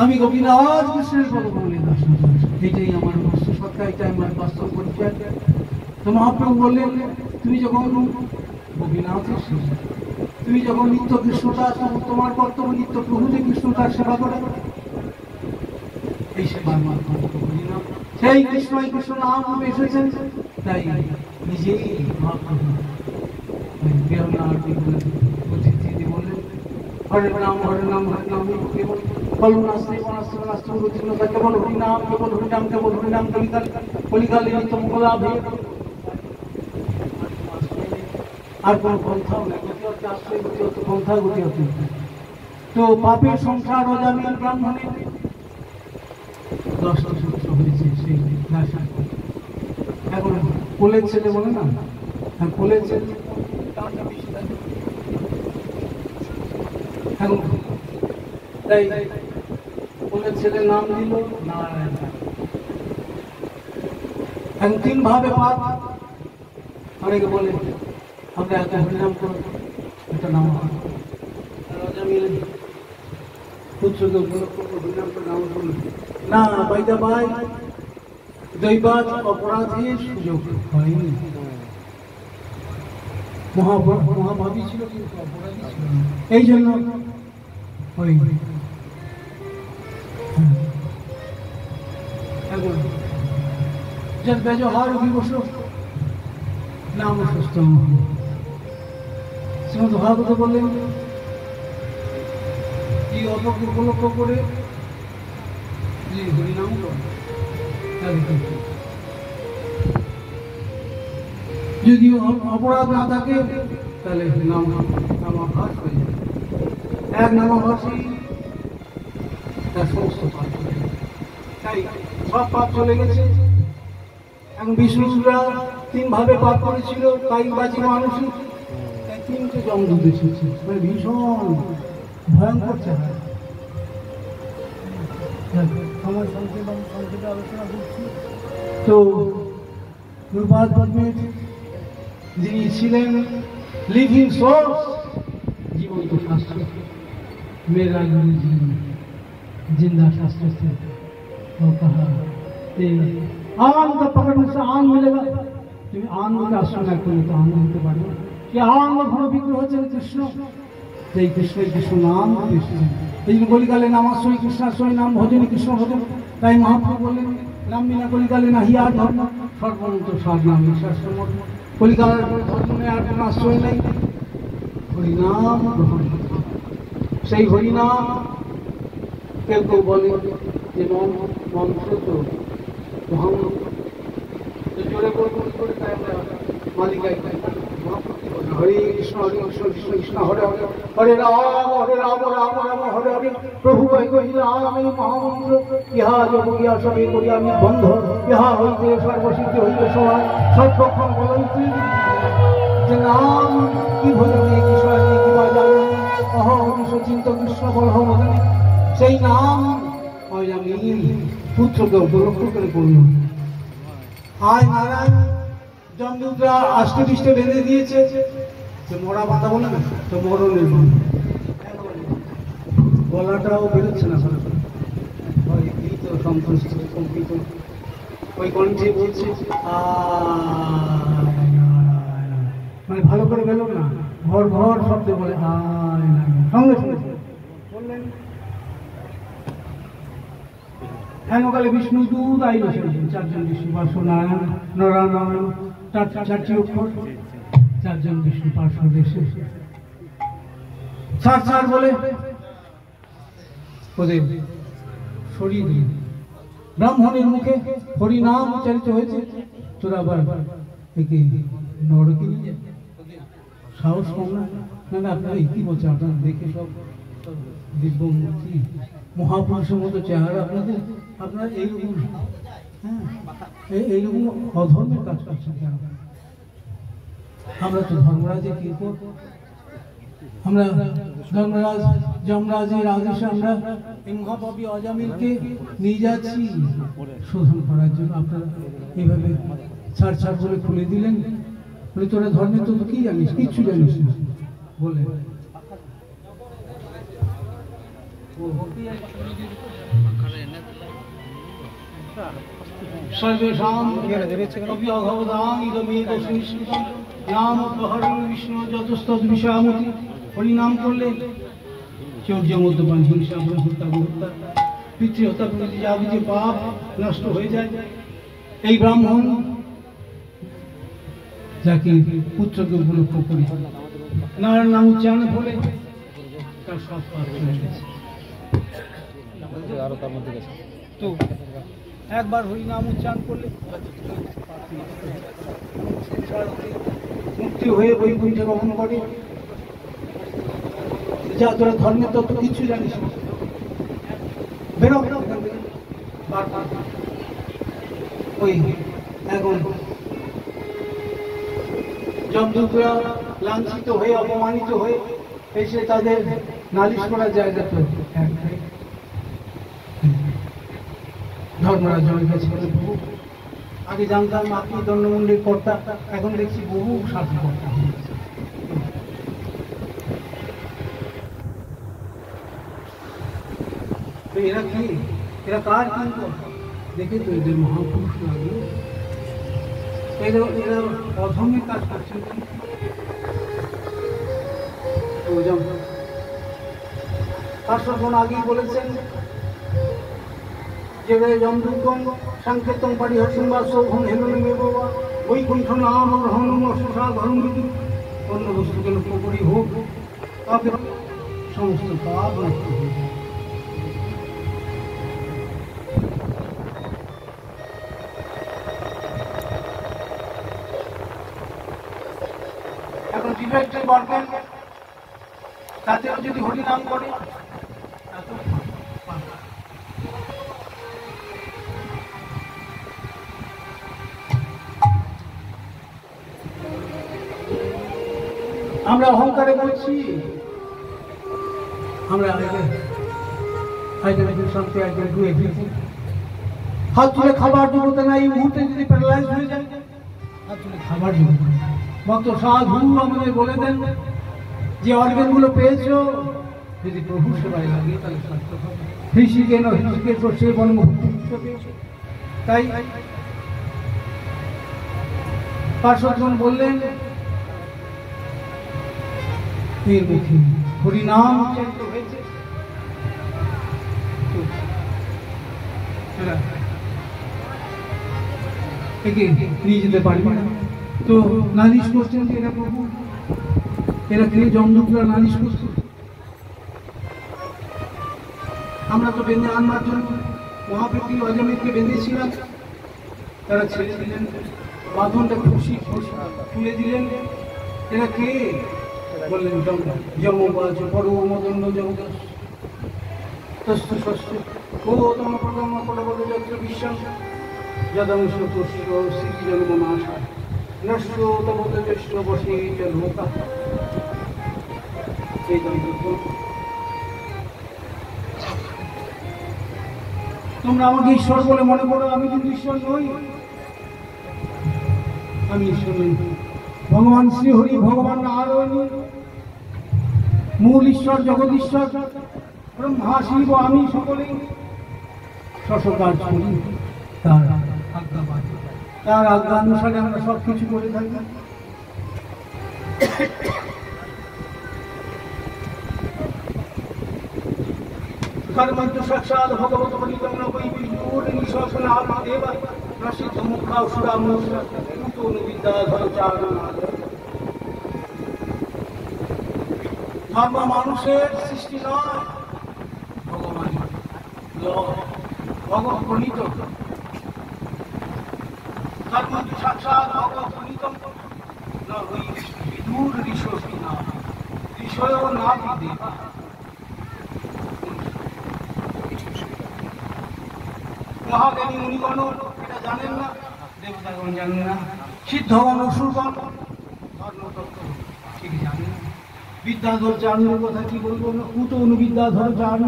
আমি গোপীনাথ কৃষ্ণের পদকমলে দর্শন করেছি। এটাই আমার বাস্তব সত্তা, এটাই আমার বাস্তব পরিচয়। তো মহাপ্রভু বললেন, তুমি যখন গোপীনাথের সেবা, তুমি যখন নিত্য কৃষ্ণদাস, তোমার কর্তব্য নিত্য প্রভু যে কৃষ্ণদাস সেবা করে, এই সেবার মাধ্যমে সেই কৃষ্ণই কৃষ্ণ নাম রূপে এসেছেন। তাই নিজেই মহাপ্রভু বললেন, হরে নাম হরে নাম হরে নাম বলুন আসতে বনাস্তে বনাস্তে কেবল হরিনাম, কেবল হরিনাম, কেবল হরিনাম, কলিকালে নিত্য মুখলাভ। আর কোন পন্থাও নেই, গতি হচ্ছে আশ্রয়, গতি হচ্ছে পন্থা, গতি হচ্ছে। তো পাপের সংসার অজামিল ব্রাহ্মণে 10টা সূত্র হয়েছে সেই ভাষা। এখন কোলের ছেলে বলে না, কোলের ছেলে এখন তাই কোলের ছেলের নাম দিল নারায়ণ। এখন 3 ভাবে পাপ। অনেকে বলে আমরা এত হরিনাম করব, এটা নাম অজামিল পুত্রকে হরিনাম করে নাম করল না, বাইদা বাই দৈবাত অপরাধের সুযোগ হয়নি। মহাভাবী ছিল কিন্তু অপরাধী ছিল না, এই জন্য হয়নি। ব্যবহার বিবশ নাম সুস্থ। শ্রীমদ ভাগবত বললেন, এই অল্পকে উপলক্ষ করে যে হরিনাম যদি অপরাধ না থাকে তাহলে নামাভাস হয়ে যাবে। এক নামাভাসই তার সমস্ত পাপ চলে গেছে। তাই সব পাপ চলে গেছে। এখন বিষ্ণুরা 3 ভাবে পাপ করেছিল, তাই বাজি মানুষই 3টে জমদূত এসেছে, মানে ভীষণ ভয়ঙ্কর চেহারা। আমার সংক্ষেপে আলোচনা করছি। তো গুরুপাদ পদ্মের যিনি ছিলেন লিভিং সোর্স, জীবন্ত শাস্ত্র, मेरा गुरु जी जिंदा शास्त्र से वो कहा कि आन का पकड़ने से आन मिलेगा। তুমি আন বলে আশ্রয় না করলে তো আন হতে পারবে না। কি আন ঘন বিগ্রহ হচ্ছেন কৃষ্ণ, যেই কৃষ্ণের কৃষ্ণ নাম কৃষ্ণ। এই জন্য কলিকালে নামাশ্রয় কৃষ্ণাশ্রয় নাম ভজনী কৃষ্ণ ভজন। তাই মহাপ্রভু বললেন, নাম বিনা কলিকালে নাহি আর ধর্ম, সর্বন্ত সার নাম শাস্ত্র। কলিকালের ধর্মে আর কোনো আশ্রয় নেই, হরিনাম গ্রহণ। সেই হরিনাম কেউ কেউ বলে যে মন্ত্র তো জোরে করে তাই আমরা মালিকায় হরে কৃষ্ণ হরে কৃষ্ণ কৃষ্ণ কৃষ্ণ হরে হরে, হরে রাম রাম রাম হরে হরে। প্রভু আমি মহামন্ত্র ইহা যোগ ইহা সবে করি আমি বন্ধ, ইহা হইতে সর্বসিদ্ধি হইতে সবাই সর্বক্ষণ বলন্তি। যে নাম কি ভজনে কি শয়নে কি বাজানে অহম চিন্ত কৃষ্ণ বলহ মদনে, সেই নাম আমি পুত্রকে উপলক্ষ করে পড়ল। আয় নারায়ণ জমদূতরা আষ্টে পৃষ্ঠে বেঁধে দিয়েছে, যে মরা বাঁধা বলে না, তো মরণের গলাটাও বেরোচ্ছে না, সন্তুষ্ট কম্পিত ওই কণ্ঠে বলছে মানে ভালো করে বেরো না, ঘর ঘর শব্দে বলে আয় সঙ্গে সঙ্গে বললেন। হেনকালে বিষ্ণু দূত আইল, 4 জন বিষ্ণু পার্শ্ব নারায়ণ নারায়ণ 4টি অক্ষর, 4 জন বিষ্ণু পার্শ্ব এসে ছাড় বলে ওদের শরীর ব্রাহ্মণের মুখে হরিনাম উচ্চারিত হয়েছে। তোরা আবার একে নরকে নিয়ে সাহস কম না, না আপনারা কি বলছে, আপনারা দেখে সব দিব্য মূর্তি মহাপুরুষের মতো চেহারা আপনাদের, আপনারা এইরকম এইরকম অধর্মের কাজ করছেন কেন? আমরা তো ধর্মরাজের কীর্তন, আমরা ধর্মরাজ যমরাজের আদেশে আমরা এই মহাপাপী অজামিলকে নিয়ে যাচ্ছি শোধন করার জন্য। আপনারা এইভাবে ছাড় বলে খুলে দিলেন, বলে তোরা ধর্মে তো কি জানিস, কিচ্ছু জানিস না বলে सर्वेषां कपि अघवदां इदमेकसंस्कृतं नाम प्रहरण विष्णु যতস্তদ্বিষামতি হরিনাম করলে চৌর্য মদ্যপান হিংসা হত্যা হত্যা পিতৃহত্যা প্রভৃতি যাবতীয় পাপ নষ্ট হয়ে যায়। এই ব্রাহ্মণ যাকে পুত্রকে উপলক্ষ করে নারায়ণ নাম উচ্চারণ করে তার সব পাপ চলে গেছে। তো একবার হরিনাম উচ্চারণ করলে মুক্তি হয়ে বৈকুণ্ঠে গমন করে। যা তোরা ধর্মের তত্ত্ব কিছু জানিস না, বেরো ওই এখন যমদূতরা লাঞ্ছিত হয়ে অপমানিত হয়ে এসে তাদের নালিশ করার জায়গা তো ধর্মরাজ জয়ের কাছে বহু আগে জানতাম আপনি দণ্ডমুণ্ডের কর্তা, এখন দেখছি বহু শাসনকর্তা হয়ে গেছে। এরা কি, এরা কার কিন্তু দেখে তো এদের মহাপুরুষ লাগে, এরা অধর্মের কাজ করছে। পার্শ্বগণ আগেই বলেছেন যে যমদূতগণ সাংকেতং পারিহর্ষণ বা সৌভং হেলনে বাবা বৈকুণ্ঠ নাম গ্রহণ অসা ধর্ম অন্য বস্তুকে লক্ষ্য করি হোক তাদের সমস্ত পাপ নষ্ট হয়ে যায়। এখন ডিফেক্টে বলবেন তাতেও যদি হরিনাম করে আমরা অহংকারে বলছি আমরা হাত তুলে খাবার যোগ্যতা নাই, এই মুহূর্তে যদি প্যারালাইজ হয়ে যায় হাত তুলে খাবার যোগ্যতা। ভক্ত সাধু আমাদের বলে দেন যে অর্গান গুলো পেয়েছো যদি প্রভু সেবায় লাগে তাহলে সার্থক হবে। হৃষিকেন হৃষিকের সে বনমুক্তি পেয়েছো। তাই পার্শ্বজন বললেন এর মুখে হরিনাম উচ্চারিত হয়েছে, একে নিয়ে যেতে পারবে না। তো নালিশ করছেন যে এরা প্রভু, এরা কে যমদূতরা নালিশ করছে। আমরা তো বেঁধে আনবার জন্য মহাপ্রতি অজমিতকে বেঁধেছিলাম, তারা ছেড়ে দিলেন, বাঁধনটা খুশি খুশি তুলে দিলেন। এরা কে বললেন যমবাজ পরমদণ্ড জমদাস তস্তু ষষ্ঠ ও তম প্রথম পরবদ যত্র বিশ্বাস যদংশ তুষ্য শ্রী জন্মনাশা নষ্ট তবদ জ্যেষ্ঠ বসে লোকা। এই তোমরা আমাকে ঈশ্বর বলে মনে করো, আমি কিন্তু ঈশ্বর নই, আমি ঈশ্বর নই। ভগবান শ্রীহরি ভগবান নারায়ণ মূল ঈশ্বর, জগদীশ্বর ব্রহ্মা শিব আমি সকলেই শশকার করি তার আজ্ঞা পাই, তার আজ্ঞা অনুসারে আমরা সব কিছু করে থাকি। কর্মন্ত সাক্ষাৎ ভগবত পরিতম বৈ বিষ্ণুর নিঃশ্বাসন আত্মা দেবা প্রসিদ্ধ মুখা সুরা মুসরা বিদ্যাধর চারণা। ধর্ম মানুষের সৃষ্টি নয়, ভগবান ভগবত প্রণীত। ধর্ম সাক্ষাৎ ভগবত প্রণীতম না হই বিদুর ঋষি না ঋষয় না দেবা। মহাজ্ঞানী মুনিগণ এটা জানেন না, দেবতাগণ জানেন না, সিদ্ধগণ অসুরগণ ধর্মতত্ত্ব ঠিক জানেন না। বিদ্যাধর চারণের কথা কি বলবো না, কুত অনুবিদ্যাধর চারণ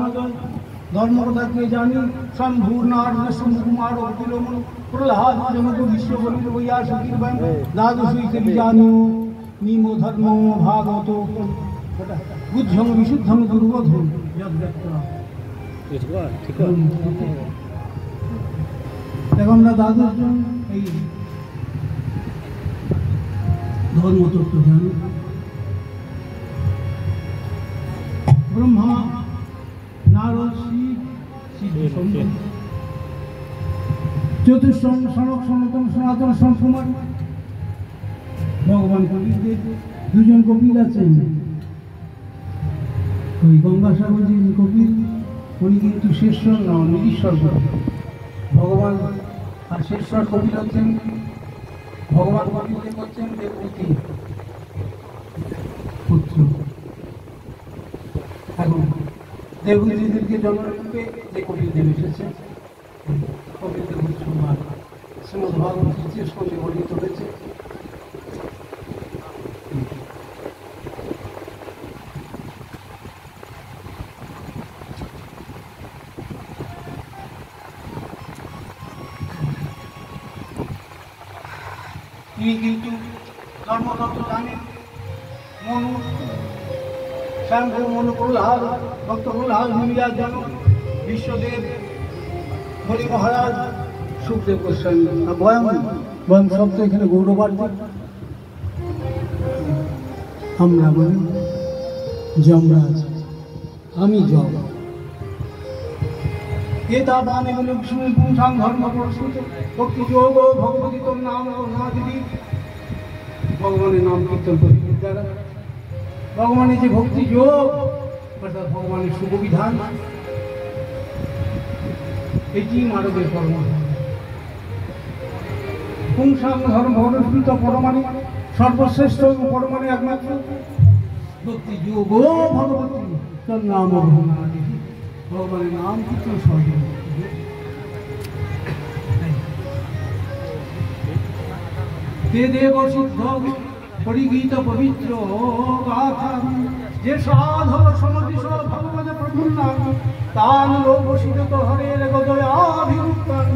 ধর্ম কথা কে জানি। শম্ভুর নারদ শম্ভুকুমার অবিলমন প্রহ্লাদ জনক বিশ্ব বলিল বইয়া সখীর বান দ্বাদশীতে বিজানু নিম ধর্ম ভাগবত বুদ্ধং বিশুদ্ধং দুর্বোধন যদ্ব্যক্ত এখন আমরা দ্বাদশ জন এই ধর্মতত্ত্ব জানি। ব্রহ্মা, নারদ, শিব, শিব চতুর্থ সনক সনাতন সনাতন সংকুমার, ভগবান কবিরদের দুজন কবির আছেন। ওই গঙ্গাসাগর যে কবির, উনি কিন্তু শেষর না, নিরীশ্বর কবি। ভগবান আর শেষর কবির হচ্ছেন, ভগবান কবির হচ্ছেন দেবভূতি পুত্র। এখন দেবভূতিদেরকে জন্মরূপে যে কবির দেব এসেছে, কবিদের উৎসব শ্রীমদ্ ভাগবত তৃতীয় স্কন্ধে বর্ণিত হয়েছে। তিনি কিন্তু ধর্মতত্ত্ব জানেন। মনু, শ্যাম্ভু, মনু প্রহ্লাদ, ভক্ত প্রহ্লাদ, মুনিরাজ জনক, বিশ্বদেব, হরি মহারাজ, সুখদেব গোস্বামী, বয়াম বয়াম শব্দ এখানে গৌরবার্থী। আমরা বলি যমরাজ, আমি যম। এতা বাণী বলে পুংসাং ধর্ম প্রস্তুত ভক্তি যোগ ভগবতী তোর নাম না দিদি। ভগবানের নাম কীর্তন করি দ্বারা ভগবানের যে ভক্তি যোগ, অর্থাৎ ভগবানের শুভ বিধান, এটি মানবের কর্ম। পুংসাং ধর্ম প্রস্তুত পরমাণু সর্বশ্রেষ্ঠ এবং পরমাণু একমাত্র ভক্তি যোগ ভগবতী তোর নাম না দিদি। ভগবানের নাম কীর্তন সহযোগ। তে দেব সিদ্ধ পরিগীত পবিত্র গাথা, যে সাধব সমদিশ ভগবত প্রফুল্লান, তান লোক বসিত হরের গদয়াভিমুক্তান,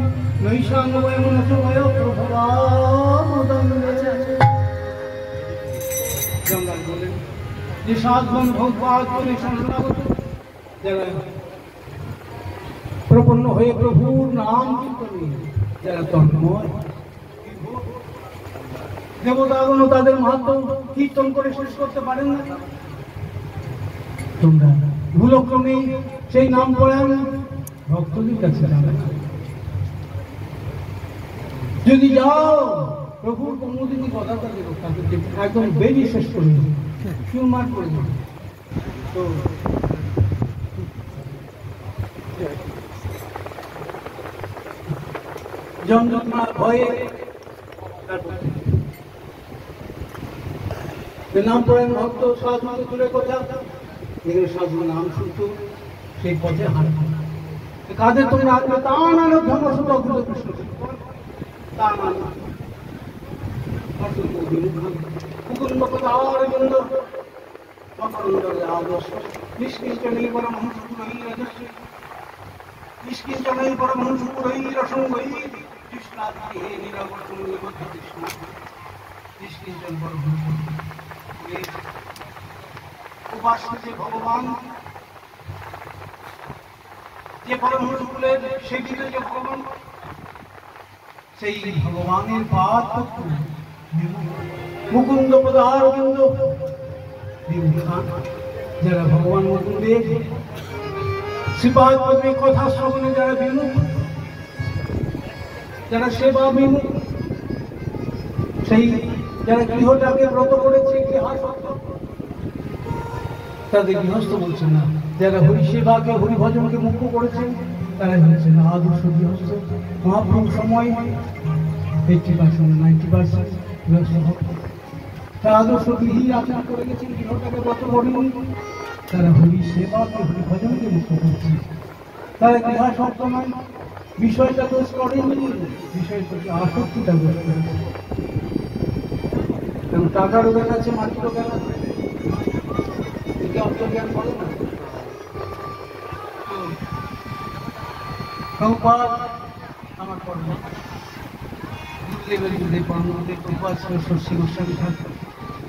নৈশাঙ্গ বয়মনস বয় প্রভবামদন্দে। জঙ্গল বলেন যে সাধন ভগবান শরণাগত, যারা প্রপন্ন হয়ে প্রভুর নাম কীর্তনে যারা তন্ময়, দেবতাগণ তাদের মাহাত্ম্য কীর্তন করে শেষ করতে পারেন না। তোমরা ভুলক্রমে সেই নাম পড়েন ভক্তদের কাছে যাবে না। যদি যাও প্রভুর কোনদিনই কথা তাদের একদম বেরিয়ে শেষ করে দেবে, চুরমার করে দেবে। তো যন্ত্রণার ভয়ে নাম পড়েন ভক্ত সাধু দূরে কথা, যেখানে সাধু নাম শুনতো সেই পথে হাঁটতো। কাদের তোমরা হাঁটবে? তা নানো ধর্মসূত্র কৃষ্ণ, তা নানো মুকুন্দ পদার বৃন্দ মকরন্দরে আদর্শ, নিষ্কিঞ্চনই পরমহংস পুরোহিত রাজস্ব, নিষ্কিঞ্চনই পরমহংস পুরোহিত রসঙ্গই কৃষ্ণাদি হে নীরবর্তন নিবদ্ধ কৃষ্ণ। নিষ্কিঞ্চন পরমহংস উপাস্য যে ভগবান, যে পরমহংস কুলের সেবিত যে ভগবান, সেই ভগবানের পাদ মুকুন্দ পদার বৃন্দ, যারা ভগবান মুকুন্দের শ্রীপাদ পদ্মে কথা শ্রবণে যারা বিমুখ, যারা সেবা বিমুখ, সেই যারা গৃহটাকে ব্রত করেছে গৃহাসক্ত, তাদের গৃহস্থ বলছেন না। যারা হরি সেবাকে হরি ভজনকে মুখ্য করেছেন তারাই বলছেন না আদর্শ গৃহস্থ। মহাপ্রভু সময় 80% 90% গৃহস্থ ভক্ত, তারা আদর্শ গৃহী আচরণ করে গেছেন, গৃহটাকে ব্রত করেনি। তারা হরি সেবাকে হরি ভজনকে মুখ্য করছে, তারা গৃহাসক্ত নয়, বিষয়টা দোষ করেনি, বিষয়ের প্রতি আসক্তিটা দোষ করেছে। কারণ টাকারও জ্ঞান আছে, মাটিরও জ্ঞান আছে, একে অন্তর্জ্ঞান বলে না। প্রভুপাদ আমার কর্ম বুদ্ধি কর্মতে প্রভুপাদ শশী গোস্বামী ঠাকুর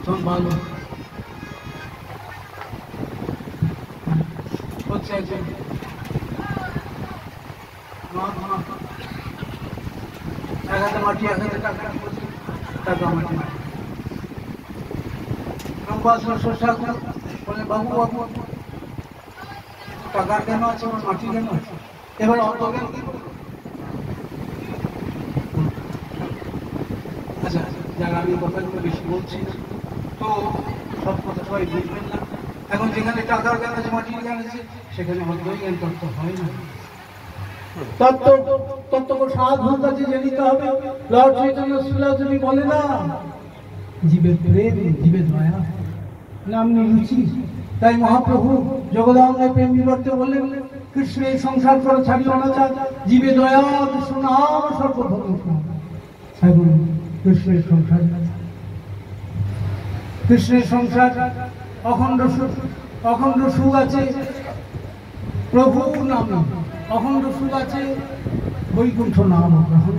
তখন ভালো হচ্ছে একজন এক হাতে মাটি, এক হাতে টাকা, টাকা মাটি মাটি। বলে বাবু বাবু টাকা কেন আছে, আমার মাটি কেন আছে? এবার অজ্ঞান কি করবে? আচ্ছা যারা আমি কথাগুলো বেশি বলছি না, তো সব কথা সবাই বুঝবেন না। এখন যেখানে টাকার জ্ঞান আছে, মাটির জ্ঞান আছে, সেখানে অজ্ঞান তত্ত্ব হয় না। তত্ত্ব সাধুর কাছে জানিতে হবে। লর্ড চৈতন্য শ্রীলাদেবী বলে না, জীবের প্রেম, জীবের দয়া, নামনি রুচি। তাই মহাপ্রভু জগদাঙ্গায় প্রেম বিবর্তে বললেন, কৃষ্ণ এই সংসার করে ছাড়িও না চান, জীবে দয়া, কৃষ্ণ নাম সর্বভূত। কৃষ্ণের সংসার, কৃষ্ণের সংসার অখণ্ড সুখ আছে প্রভু নামে, অখণ্ড সুখ আছে বৈকুণ্ঠ নাম গ্রহণ।